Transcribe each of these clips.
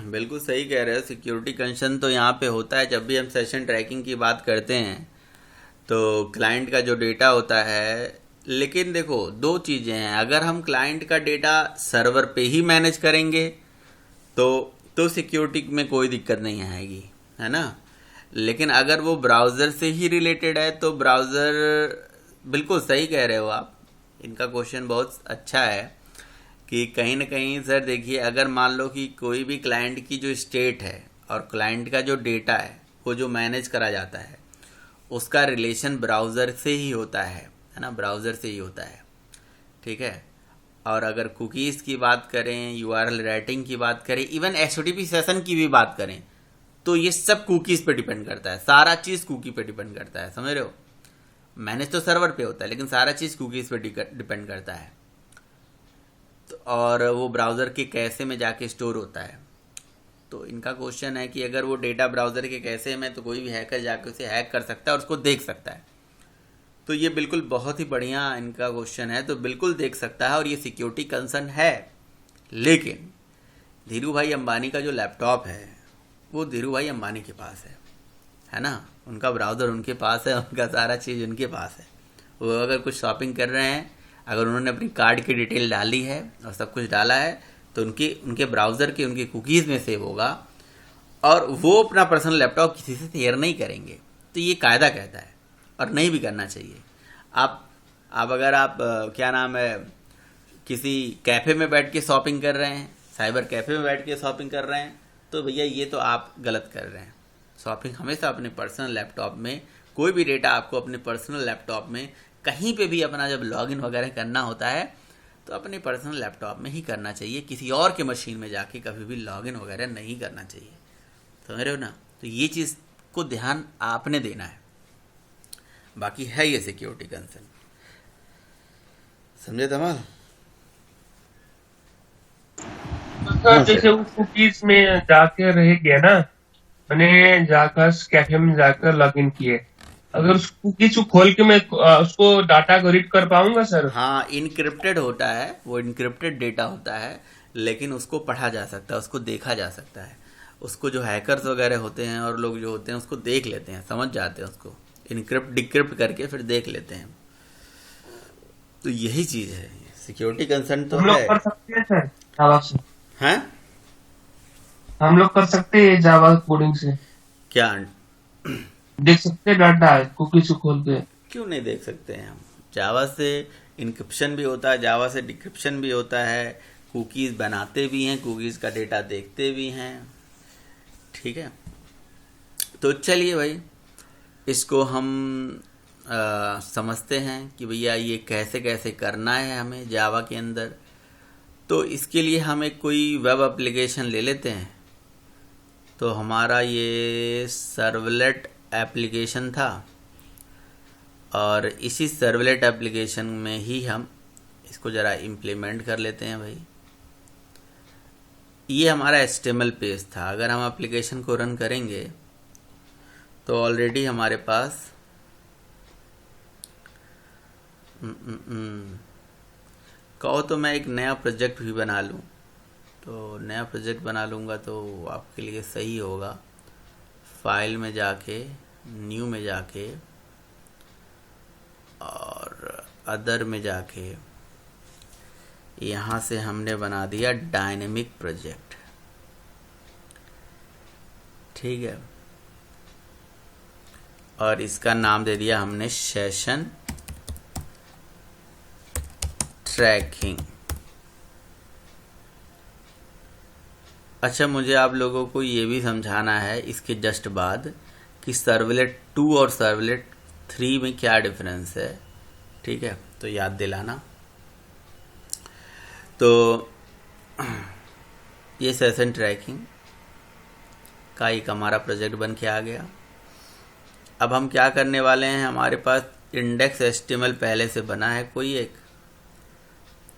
बिल्कुल सही कह रहे हो। सिक्योरिटी कंसर्न तो यहाँ पे होता है जब भी हम सेशन ट्रैकिंग की बात करते हैं, तो क्लाइंट का जो डेटा होता है। लेकिन देखो, दो चीज़ें हैं। अगर हम क्लाइंट का डेटा सर्वर पे ही मैनेज करेंगे तो सिक्योरिटी में कोई दिक्कत नहीं आएगी, है ना। लेकिन अगर वो ब्राउज़र से ही रिलेटेड है तो ब्राउज़र, बिल्कुल सही कह रहे हो आप। इनका क्वेश्चन बहुत अच्छा है कि कहीं ना कहीं सर देखिए, अगर मान लो कि कोई भी क्लाइंट की जो स्टेट है और क्लाइंट का जो डेटा है वो जो मैनेज करा जाता है, उसका रिलेशन ब्राउज़र से ही होता है ना, ब्राउज़र से ही होता है। ठीक है। और अगर कुकीज़ की बात करें, यूआरएल राइटिंग की बात करें, इवन एचटीटीपी सेशन की भी बात करें, तो ये सब कुकीज़ पे डिपेंड करता है। सारा चीज़ कुकी पे डिपेंड करता है, समझ रहे हो। मैनेज तो सर्वर पे होता है लेकिन सारा चीज़ कुकीज़ पे डिपेंड करता है। तो और वो ब्राउज़र के कैसे में जाके स्टोर होता है। तो इनका क्वेश्चन है कि अगर वो डेटा ब्राउज़र के कैसे में, तो कोई भी हैकर जाके उसे हैक कर सकता है और उसको देख सकता है। तो ये बिल्कुल बहुत ही बढ़िया इनका क्वेश्चन है, तो बिल्कुल देख सकता है और ये सिक्योरिटी कंसर्न है। लेकिन धीरू भाई अंबानी का जो लैपटॉप है वो धीरू भाई अंबानी के पास है ना। उनका ब्राउज़र उनके पास है, उनका सारा चीज़ उनके पास है। वो अगर कुछ शॉपिंग कर रहे हैं, अगर उन्होंने अपनी कार्ड की डिटेल डाली है और सब कुछ डाला है, तो उनके उनके ब्राउज़र के उनके कुकीज़ में सेव होगा और वो अपना पर्सनल लैपटॉप किसी से शेयर नहीं करेंगे। तो ये कायदा कहता है और नहीं भी करना चाहिए। आप अगर आप क्या नाम है, किसी कैफ़े में बैठ के शॉपिंग कर रहे हैं, साइबर कैफ़े में बैठ के शॉपिंग कर रहे हैं, तो भैया ये तो आप गलत कर रहे हैं। शॉपिंग हमेशा अपने पर्सनल लैपटॉप में, कोई भी डेटा आपको अपने पर्सनल लैपटॉप में कहीं पे भी अपना जब लॉगिन वगैरह करना होता है तो अपने पर्सनल लैपटॉप में ही करना चाहिए। किसी और के मशीन में जाके कभी भी लॉगिन वगैरह नहीं करना चाहिए, समझ रहे हो ना। तो ये चीज़ को ध्यान आपने देना है। बाकी है ये सिक्योरिटी कंसर्न, समझे धमाल। तो सर हाँ सर। जैसे वो कुकीज में जाके रह गया ना, मैंने जाकर कैफे में जाकर लॉग इन किए, अगर उस कुकीज को खोल के मैं उसको डाटा को रीड कर पाऊंगा सर? हाँ, इनक्रिप्टेड होता है, वो इनक्रिप्टेड डेटा होता है, लेकिन उसको पढ़ा जा सकता है, उसको देखा जा सकता है। उसको जो हैकर्स वगैरह होते हैं और लोग जो होते हैं उसको देख लेते हैं, समझ जाते हैं उसको, इनक्रिप्ट डिक्रिप्ट करके फिर देख लेते हैं। तो यही चीज़ है, सिक्योरिटी कंसर्न तो हम है। लोग कर सकते हैं सर जावा से? हैं? हम लोग कर सकते हैं जावा कोडिंग से? क्या? देख सकते हैं डाटा कुकीज को खोल के? क्यों नहीं देख सकते हैं हम। जावा से इनक्रिप्शन भी होता है, जावा से डिक्रिप्शन भी होता है, कुकीज़ बनाते भी हैं, कुकीज़ का डेटा देखते भी हैं। ठीक है। तो चलिए भाई, इसको हम समझते हैं कि भैया ये कैसे कैसे करना है हमें जावा के अंदर। तो इसके लिए हम एक कोई वेब एप्लीकेशन ले लेते हैं। तो हमारा ये सर्वलेट एप्लीकेशन था और इसी सर्वलेट एप्लीकेशन में ही हम इसको ज़रा इम्प्लीमेंट कर लेते हैं भाई। ये हमारा HTML पेज था। अगर हम एप्लीकेशन को रन करेंगे तो ऑलरेडी हमारे पास कहो तो मैं एक नया प्रोजेक्ट भी बना लूँ, तो नया प्रोजेक्ट बना लूँगा तो आपके लिए सही होगा। फाइल में जाके, न्यू में जाके और अदर में जाके यहाँ से हमने बना दिया डायनेमिक प्रोजेक्ट। ठीक है। और इसका नाम दे दिया हमने सेशन ट्रैकिंग। अच्छा, मुझे आप लोगों को ये भी समझाना है इसके जस्ट बाद कि सर्वलेट 2 और सर्वलेट 3 में क्या डिफरेंस है। ठीक है, तो याद दिलाना। तो ये सेशन ट्रैकिंग का एक हमारा प्रोजेक्ट बन के आ गया। अब हम क्या करने वाले हैं, हमारे पास इंडेक्स HTML पहले से बना है कोई एक,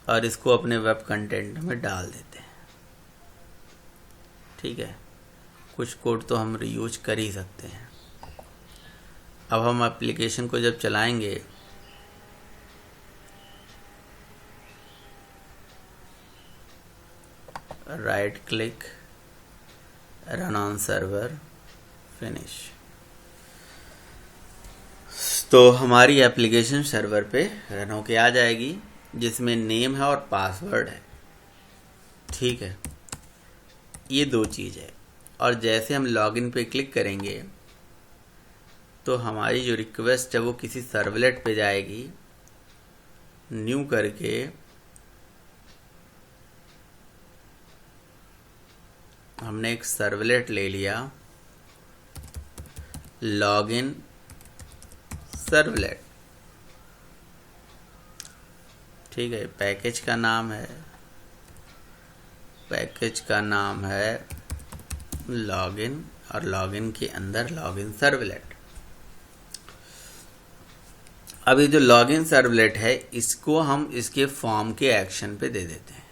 और इसको अपने वेब कंटेंट में डाल देते हैं। ठीक है, कुछ कोड तो हम रीयूज कर ही सकते हैं। अब हम एप्लीकेशन को जब चलाएंगे right click, run on server, finish. तो हमारी एप्लीकेशन सर्वर पे रन होके आ जाएगी, जिसमें नेम है और पासवर्ड है। ठीक है, ये दो चीज़ है। और जैसे हम लॉगिन पे क्लिक करेंगे तो हमारी जो रिक्वेस्ट है वो किसी सर्वलेट पे जाएगी। न्यू करके हमने एक सर्वलेट ले लिया, लॉगिन सर्वलेट। ठीक है, पैकेज का नाम है लॉगिन, और लॉगिन के अंदर लॉगिन सर्वलेट। अब ये जो लॉगिन सर्वलेट है इसको हम इसके फॉर्म के एक्शन पे दे देते हैं,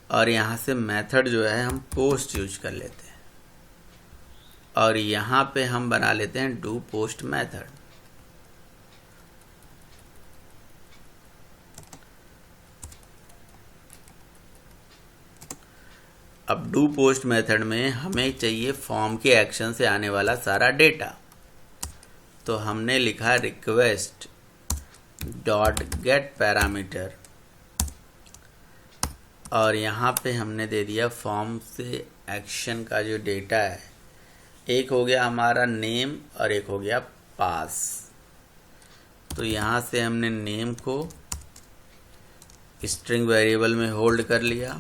और यहाँ से मेथड जो है हम पोस्ट यूज कर लेते हैं, और यहाँ पे हम बना लेते हैं डू पोस्ट मेथड। अब डू पोस्ट मेथड में हमें चाहिए फॉर्म के एक्शन से आने वाला सारा डेटा। तो हमने लिखा रिक्वेस्ट डॉट गेट पैरामीटर, और यहाँ पे हमने दे दिया फॉर्म से एक्शन का जो डेटा है। एक हो गया हमारा नेम और एक हो गया पास। तो यहाँ से हमने नेम को स्ट्रिंग वेरिएबल में होल्ड कर लिया,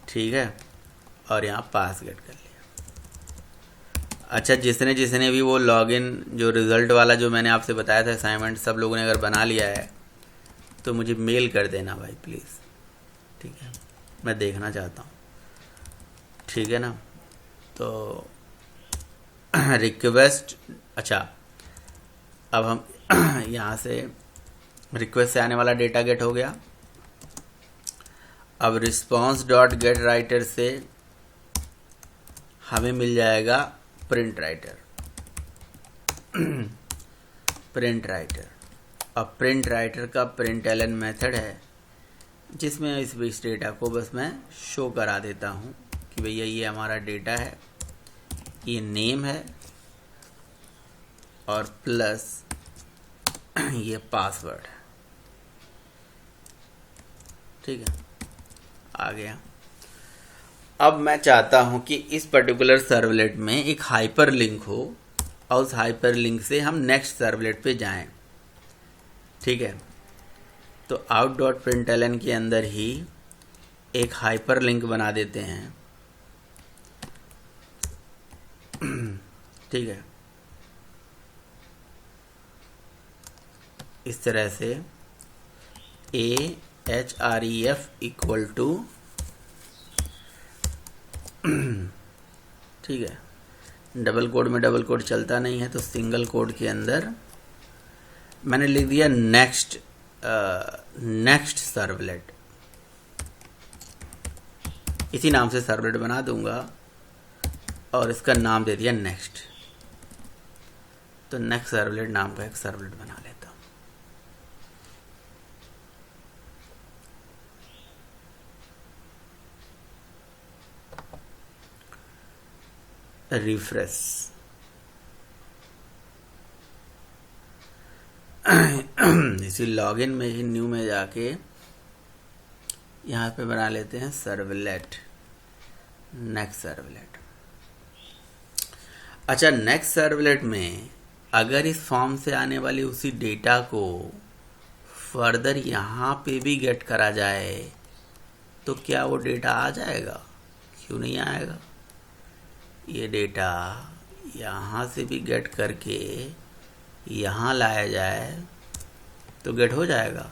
ठीक है, और यहाँ पास गेट कर लिया। अच्छा, जिसने भी वो लॉगिन जो रिज़ल्ट वाला जो मैंने आपसे बताया था असाइनमेंट, सब लोगों ने अगर बना लिया है तो मुझे मेल कर देना भाई प्लीज़। ठीक है, मैं देखना चाहता हूँ। ठीक है ना, तो रिक्वेस्ट, अच्छा अब हम यहाँ से रिक्वेस्ट से आने वाला डेटा गेट हो गया। अब रिस्पॉन्स डॉट गेट राइटर से हमें मिल जाएगा प्रिंट राइटर। अब प्रिंट राइटर का प्रिंट एलन मेथड है, जिसमें इस डेटा को बस मैं शो करा देता हूँ कि भैया ये हमारा डेटा है, ये नेम है और प्लस ये पासवर्ड है। ठीक है, आ गया। अब मैं चाहता हूं कि इस पर्टिकुलर सर्वलेट में एक हाइपर लिंक हो, और उस हाइपर लिंक से हम नेक्स्ट सर्वलेट पे जाएं। ठीक है, तो आउट डॉट प्रिंटलन के अंदर ही एक हाइपर लिंक बना देते हैं। ठीक है, इस तरह से AHREF इक्वल टू, ठीक है, डबल कोड में डबल कोड चलता नहीं है तो सिंगल कोड के अंदर मैंने लिख दिया नेक्स्ट सर्वलेट। इसी नाम से सर्वलेट बना दूंगा और इसका नाम दे दिया नेक्स्ट। तो नेक्स्ट सर्वलेट नाम का एक सर्वलेट बना लेता हूं। रिफ्रेश, इसी लॉगिन में ही न्यू में जाके यहाँ पे बना लेते हैं सर्वलेट, नेक्स्ट सर्वलेट। अच्छा, नेक्स्ट सर्वलेट में अगर इस फॉर्म से आने वाली उसी डेटा को फर्दर यहाँ पे भी गेट करा जाए तो क्या वो डेटा आ जाएगा? क्यों नहीं आएगा? ये डेटा यहाँ से भी गेट करके यहाँ लाया जाए तो गेट हो जाएगा।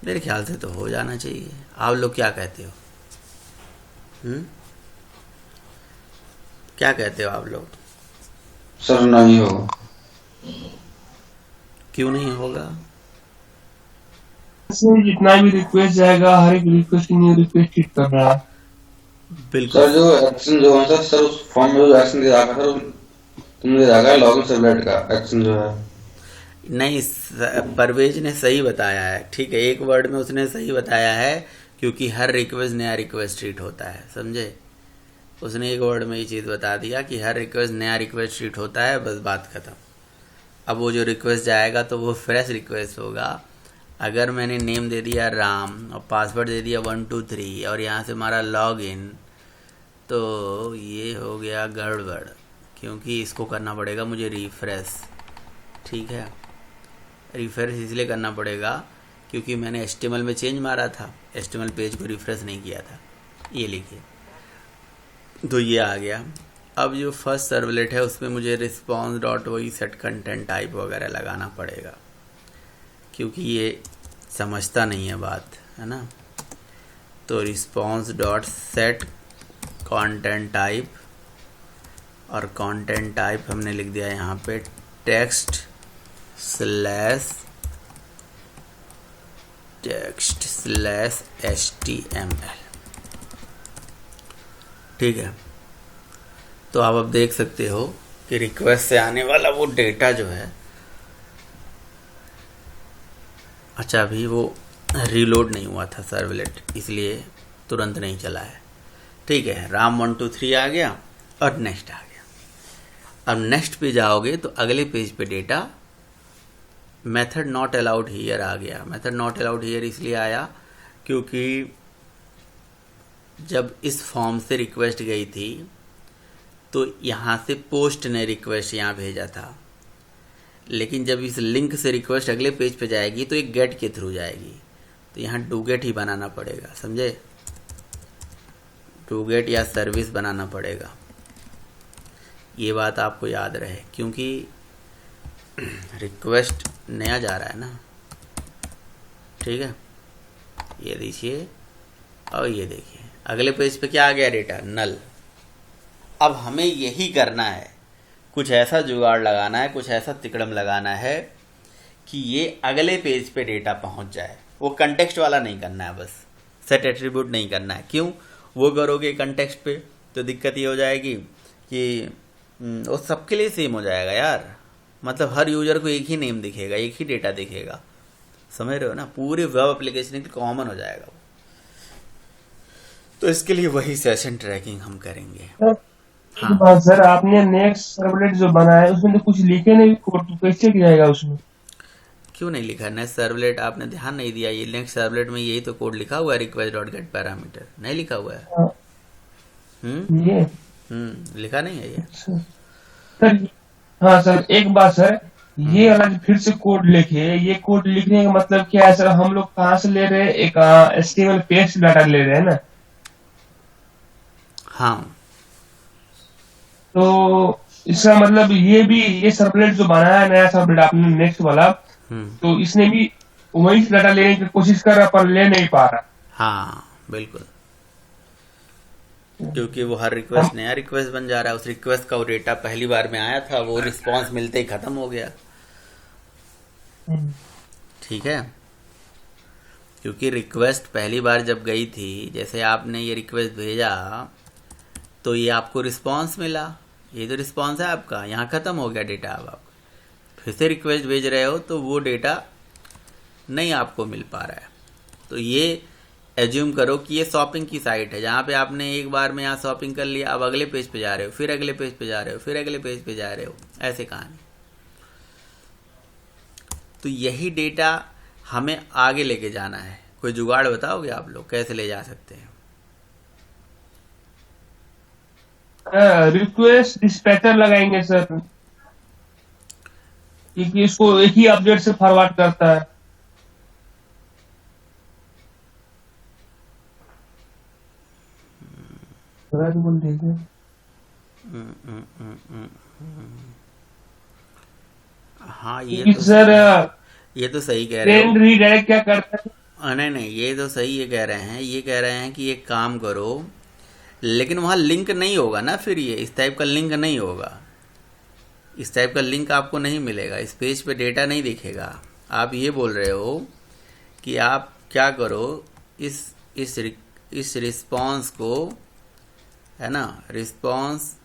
मेरे ख्याल से तो हो जाना चाहिए। आप लोग क्या कहते हो? क्या कहते हो आप लोग? सर नहीं होगा। क्यों नहीं होगा? जितना भी रिक्वेस्ट जाएगा, हर एक रिक्वेस्ट की न्यू रिक्वेस्ट हिट कर रहा है। बिल्कुल सर, जो एक्शन जो है सर उस फॉर्म में जो एक्शन दे रखा सर, तुमने रखा लॉगिन सर्वलेट का एक्शन जो है। नहीं, परवेज ने सही बताया है। ठीक है, एक वर्ड में उसने सही बताया है क्योंकि हर रिक्वेस्ट नया रिक्वेस्ट ट्रीट होता है, समझे। उसने एक वर्ड में ये चीज़ बता दिया कि हर रिक्वेस्ट नया रिक्वेस्ट ट्रीट होता है, बस बात ख़त्म। अब वो जो रिक्वेस्ट जाएगा तो वो फ्रेश रिक्वेस्ट होगा। अगर मैंने नेम दे दिया राम और पासवर्ड दे दिया 1 2 3 और यहाँ से हमारा लॉग इन, तो ये हो गया गड़बड़, क्योंकि इसको करना पड़ेगा मुझे रिफ़्रेश। ठीक है, रिफ़्रेश इसलिए करना पड़ेगा क्योंकि मैंने HTML में चेंज मारा था, HTML पेज को रिफ़्रेश नहीं किया था। ये लिखिए, तो ये आ गया। अब जो फर्स्ट सर्वलेट है उसमें मुझे रिस्पॉन्स डॉट वही सेट कंटेंट टाइप वगैरह लगाना पड़ेगा, क्योंकि ये समझता नहीं है बात, है ना। तो response dot set content type, और कंटेंट टाइप हमने लिख दिया यहाँ पे टेक्स्ट स्लैश HTML। ठीक है, तो आप अब देख सकते हो कि रिक्वेस्ट से आने वाला वो डेटा जो है, अच्छा अभी वो रीलोड नहीं हुआ था सर्वलेट, इसलिए तुरंत नहीं चला है। ठीक है, राम 1 2 3 आ गया और नेक्स्ट आ गया। अब नेक्स्ट पे जाओगे तो अगले पेज पे data method not allowed here आ गया। मेथड नॉट अलाउड हियर इसलिए आया क्योंकि जब इस फॉर्म से रिक्वेस्ट गई थी तो यहाँ से पोस्ट ने रिक्वेस्ट यहाँ भेजा था, लेकिन जब इस लिंक से रिक्वेस्ट अगले पेज पे जाएगी तो एक गेट के थ्रू जाएगी, तो यहाँ डू गेट ही बनाना पड़ेगा, समझे। डू गेट या सर्विस बनाना पड़ेगा, ये बात आपको याद रहे, क्योंकि रिक्वेस्ट नया जा रहा है ना। ठीक है, ये देखिए, और ये देखिए अगले पेज पे क्या आ गया, डेटा नल। अब हमें यही करना है, कुछ ऐसा जुगाड़ लगाना है, कुछ ऐसा तिकड़म लगाना है कि ये अगले पेज पे डेटा पहुंच जाए। वो कंटेक्स्ट वाला नहीं करना है, बस सेट एट्रीब्यूट नहीं करना है। क्यों? वो करोगे कंटेक्स्ट पे तो दिक्कत ये हो जाएगी कि वो सबके लिए सेम हो जाएगा यार, मतलब हर यूजर को एक ही नेम दिखेगा, एक ही डेटा दिखेगा, समझ रहे हो ना। पूरे वेब एप्लीकेशन के कॉमन हो जाएगा वो। तो इसके लिए वही सेशन ट्रैकिंग हम करेंगे। एक बात सर, आपने नेक्स्ट सर्वलेट जो बनाया है उसमें तो कुछ लिखे नहीं, कोड तो कैसे किया जाएगा उसमें? क्यों नहीं लिखा? नेक्स्ट सर्वलेट आपने ध्यान नहीं दिया, ये नेक्स्ट सर्वलेट में यही तो कोड लिखा हुआ है, रिक्वेस्ट डॉट गेट पैरामीटर नहीं लिखा हुआ है। हाँ, ये लिखा नहीं है ये। अच्छा। सर हाँ सर, एक बात सर, ये अलग फिर से कोड लिखे, ये कोड लिखने का मतलब क्या है सर? हम लोग कहाँ से ले रहे हैं? एक HTML पेज डाटा ले रहे हैं ना, हाँ, तो इसका मतलब ये भी, ये सर्वलेट जो बनाया नया सर्वलेट आपने नेक्स्ट वाला, तो इसने भी वही डाटा लेने की कोशिश कर रहा पर ले नहीं पा रहा। हाँ बिल्कुल, क्योंकि वो हर रिक्वेस्ट नया रिक्वेस्ट बन जा रहा है। उस रिक्वेस्ट का वो डेटा पहली बार में आया था, वो रिस्पांस मिलते ही खत्म हो गया। ठीक है, क्योंकि रिक्वेस्ट पहली बार जब गई थी, जैसे आपने ये रिक्वेस्ट भेजा तो ये आपको रिस्पांस मिला, ये तो रिस्पांस है आपका, यहाँ ख़त्म हो गया डेटा। अब आप फिर से रिक्वेस्ट भेज रहे हो तो वो डेटा नहीं आपको मिल पा रहा है। तो ये एज्यूम करो कि ये शॉपिंग की साइट है, जहाँ पे आपने एक बार में यहाँ शॉपिंग कर लिया, अब अगले पेज पे जा रहे हो, फिर अगले पेज पे जा रहे हो, फिर अगले पेज पे जा रहे हो, ऐसे कहानी। तो यही डेटा हमें आगे लेके जाना है। कोई जुगाड़ बताओगे आप लोग कैसे ले जा सकते हैं? रिक्वेस्ट डिस्पैचर लगाएंगे सर, क्योंकि इसको एक ही अपडेट से फॉरवर्ड करता है। हाँ, सर ये तो सही कह रहे हो। रीडायरेक्ट क्या करता है? नहीं, ये तो सही ये कह रहे हैं। ये कह रहे हैं कि एक काम करो, लेकिन वहाँ लिंक नहीं होगा ना, फिर ये इस टाइप का लिंक नहीं होगा, इस टाइप का लिंक आपको नहीं मिलेगा, इस पेज पे डेटा नहीं दिखेगा। आप ये बोल रहे हो कि आप क्या करो, इस रिस्पॉन्स को, है ना, response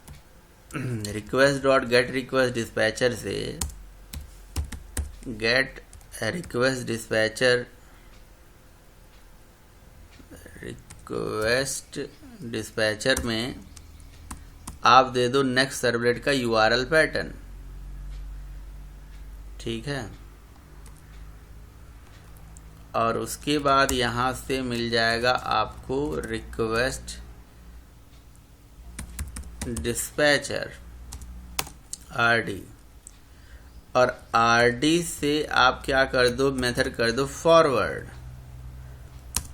request dot get request dispatcher से get request dispatcher request dispatcher में आप दे दो नेक्स्ट सर्वलेट का यूआरएल पैटर्न, ठीक है। और उसके बाद यहाँ से मिल जाएगा आपको रिक्वेस्ट डिस्पैचर आरडी, और आरडी से आप क्या कर दो, मेथड कर दो फॉरवर्ड,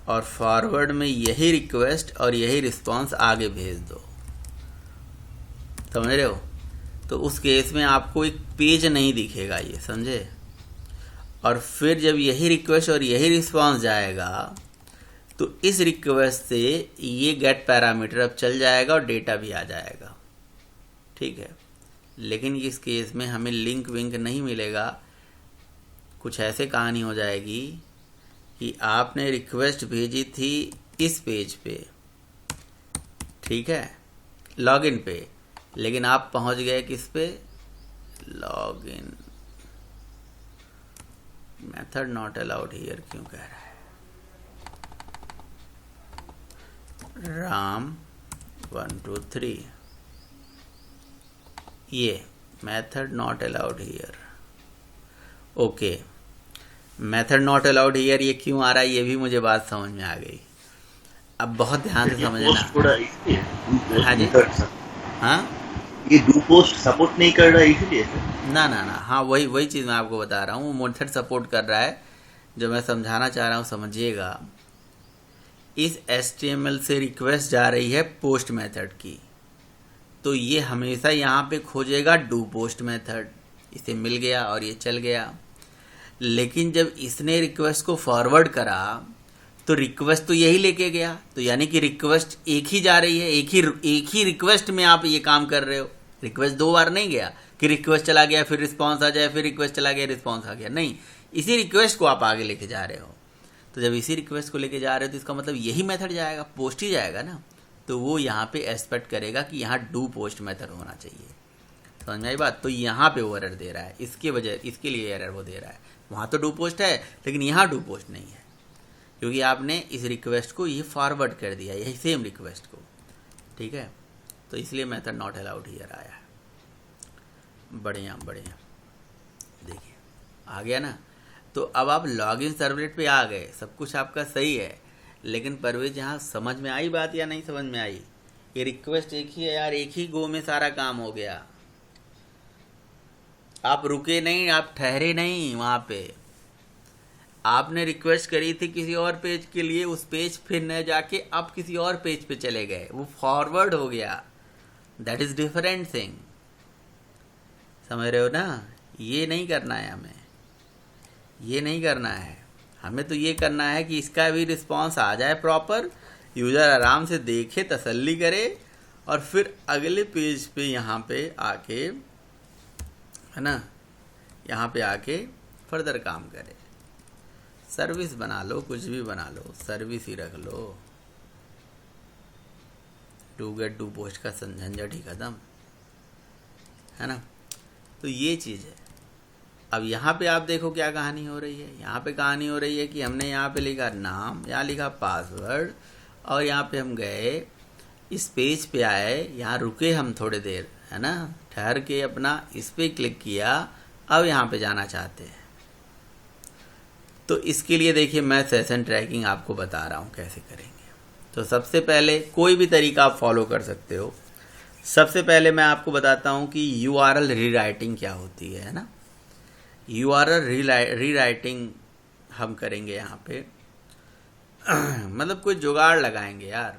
और फॉरवर्ड में यही रिक्वेस्ट और यही रिस्पांस आगे भेज दो। समझ रहे हो? तो उस केस में आपको एक पेज नहीं दिखेगा, ये समझे। और फिर जब यही रिक्वेस्ट और यही रिस्पांस जाएगा तो इस रिक्वेस्ट से ये गेट पैरामीटर अब चल जाएगा और डेटा भी आ जाएगा, ठीक है। लेकिन इस केस में हमें लिंक विंक नहीं मिलेगा। कुछ ऐसे कहानी हो जाएगी कि आपने रिक्वेस्ट भेजी थी इस पेज पे, ठीक है, लॉगिन पे, लेकिन आप पहुंच गए किस पे, login. Method not allowed here क्यों कह रहा है, राम 1 2 3, ये method not allowed here. Okay, method not allowed here ये क्यों आ रहा है, ये भी मुझे बात समझ में आ गई। अब बहुत ध्यान से समझना। हाँ जी, हाँ, ये डू पोस्ट सपोर्ट नहीं कर रहा है इसलिए ना ना ना, हाँ वही चीज़ मैं आपको बता रहा हूँ। वो मेथड सपोर्ट कर रहा है, जो मैं समझाना चाह रहा हूँ समझिएगा। इस HTML से रिक्वेस्ट जा रही है पोस्ट मेथड की, तो ये हमेशा यहाँ पे खोजेगा डू पोस्ट मेथड। इसे मिल गया और ये चल गया। लेकिन जब इसने रिक्वेस्ट को फॉरवर्ड करा तो रिक्वेस्ट तो यही लेके गया, तो यानी कि रिक्वेस्ट एक ही जा रही है, एक ही रिक्वेस्ट में आप ये काम कर रहे हो। रिक्वेस्ट दो बार नहीं गया कि रिक्वेस्ट चला गया फिर रिस्पांस आ जाए, फिर रिक्वेस्ट चला गया रिस्पांस आ गया, नहीं, इसी रिक्वेस्ट को आप आगे लेके जा रहे हो। तो जब इसी रिक्वेस्ट को लेके जा रहे हो तो इसका मतलब यही मेथड जाएगा, पोस्ट ही जाएगा ना। तो वो यहाँ पे एक्सपेक्ट करेगा कि यहाँ डू पोस्ट मेथड होना चाहिए। समझ में आई बात? तो यहाँ पे वो एरर दे रहा है, इसके लिए एरर वो दे रहा है। वहाँ तो डू पोस्ट है लेकिन यहाँ डू पोस्ट नहीं है, क्योंकि आपने इस रिक्वेस्ट को ये फॉरवर्ड कर दिया, यही सेम रिक्वेस्ट को, ठीक है। तो इसलिए मेथड नॉट अलाउड हियर आया है। बढ़िया बढ़िया, देखिए आ गया ना। तो अब आप लॉगिन सर्वलेट पे आ गए, सब कुछ आपका सही है। लेकिन परवेज यहाँ समझ में आई बात या नहीं समझ में आई? ये रिक्वेस्ट एक ही है यार, एक ही गो में सारा काम हो गया। आप रुके नहीं, आप ठहरे नहीं वहाँ पे। आपने रिक्वेस्ट करी थी किसी और पेज के लिए, उस पेज पे न जाके आप किसी और पेज पे चले गए, वो फॉरवर्ड हो गया। That is different thing. समझ रहे हो ना? ये नहीं करना है हमें, ये नहीं करना है हमें। तो ये करना है कि इसका भी रिस्पांस आ जाए प्रॉपर, यूज़र आराम से देखे, तसल्ली करे, और फिर अगले पेज पे यहाँ पे आके, है ना, यहाँ पे आके फर्दर काम करे। सर्विस बना लो, कुछ भी बना लो, सर्विस ही रख लो। डू गेट डू पोस्ट का झंझट ही खत्म, है ना। तो ये चीज़ है। अब यहाँ पे आप देखो क्या कहानी हो रही है। यहाँ पे कहानी हो रही है कि हमने यहाँ पे लिखा नाम, यहाँ लिखा पासवर्ड, और यहाँ पे हम गए, इस पेज पे आए, यहाँ रुके हम थोड़ी देर, है ना, ठहर के अपना इस पे क्लिक किया, अब यहाँ पे जाना चाहते हैं। तो इसके लिए देखिए मैं सेशन ट्रैकिंग आपको बता रहा हूँ कैसे करेंगे। तो सबसे पहले कोई भी तरीका आप फॉलो कर सकते हो। सबसे पहले मैं आपको बताता हूँ कि URL रीराइटिंग क्या होती है ना। URL रीराइटिंग हम करेंगे यहाँ पे मतलब कोई जुगाड़ लगाएंगे यार,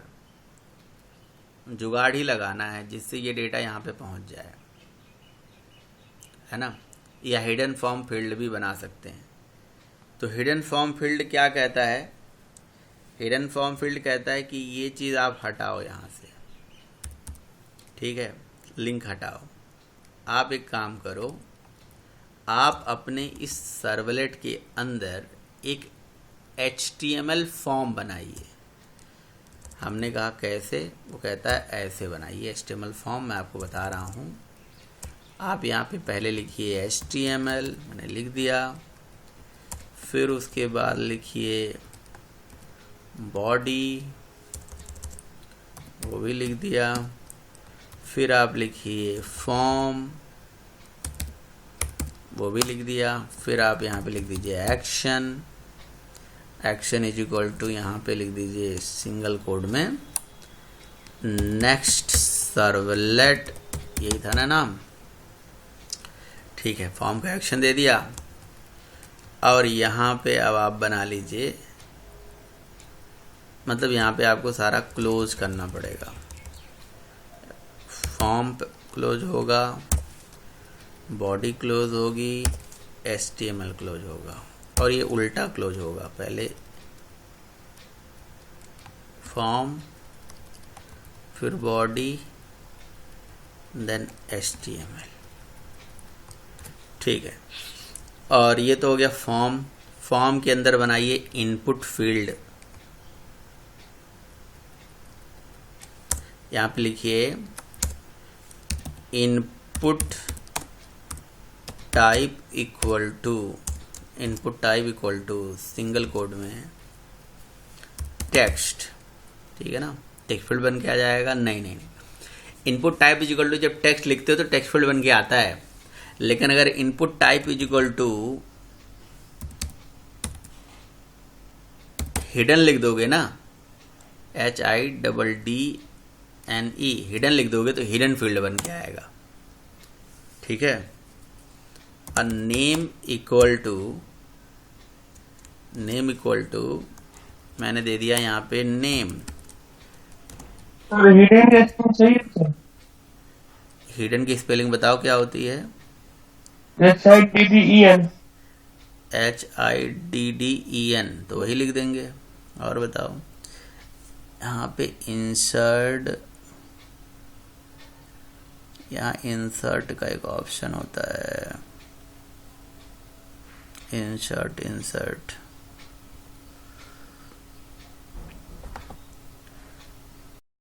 जुगाड़ ही लगाना है जिससे ये डेटा यहाँ पे पहुँच जाए, है ना। या हिडन फॉर्म फील्ड भी बना सकते हैं। तो हिडन फॉर्म फील्ड क्या कहता है? हिडन फॉर्म फील्ड कहता है कि ये चीज़ आप हटाओ यहाँ से, ठीक है, लिंक हटाओ। आप एक काम करो, आप अपने इस सर्वलेट के अंदर एक HTML फॉर्म बनाइए। हमने कहा कैसे? वो कहता है ऐसे बनाइए HTML फॉर्म। मैं आपको बता रहा हूँ। आप यहाँ पे पहले लिखिए HTML, मैंने लिख दिया। फिर उसके बाद लिखिए बॉडी वो भी लिख दिया। फिर आप लिखिए फॉर्म, वो भी लिख दिया। फिर आप यहाँ पे लिख दीजिए action, action is equal to यहाँ पे लिख दीजिए सिंगल कोड में नेक्स्ट सर्वलेट, यही था ना नाम, ठीक है। फॉर्म का एक्शन दे दिया और यहाँ पे अब आप बना लीजिए, मतलब यहाँ पे आपको सारा क्लोज करना पड़ेगा। फॉर्म क्लोज होगा, बॉडी क्लोज होगी, HTML क्लोज होगा, और ये उल्टा क्लोज होगा, पहले फॉर्म फिर बॉडी देन HTML, ठीक है। और ये तो हो गया फॉर्म। फॉर्म के अंदर बनाइए इनपुट फील्ड, यहाँ पे लिखिए input type equal to, input type equal to single quote में टेक्स्ट, ठीक है ना। टेक्स्ट फील्ड बन के आ जाएगा। नहीं, input type is equal to जब टेक्स्ट लिखते हो तो टेक्स्ट फील्ड बन के आता है, लेकिन अगर input type is equal to hidden लिख दोगे ना, HIDDNE हिडन लिख दोगे तो हिडन फील्ड बन के आएगा, ठीक है। और नेम इक्वल टू मैंने दे दिया यहाँ पे नेम। हिडन की स्पेलिंग सही है सर? हिडन की स्पेलिंग बताओ क्या होती है? HIDDEN। HIDDEN, तो वही लिख देंगे। और बताओ, यहाँ पे इंसर्ट, यहाँ इंसर्ट का एक ऑप्शन होता है, इंसर्ट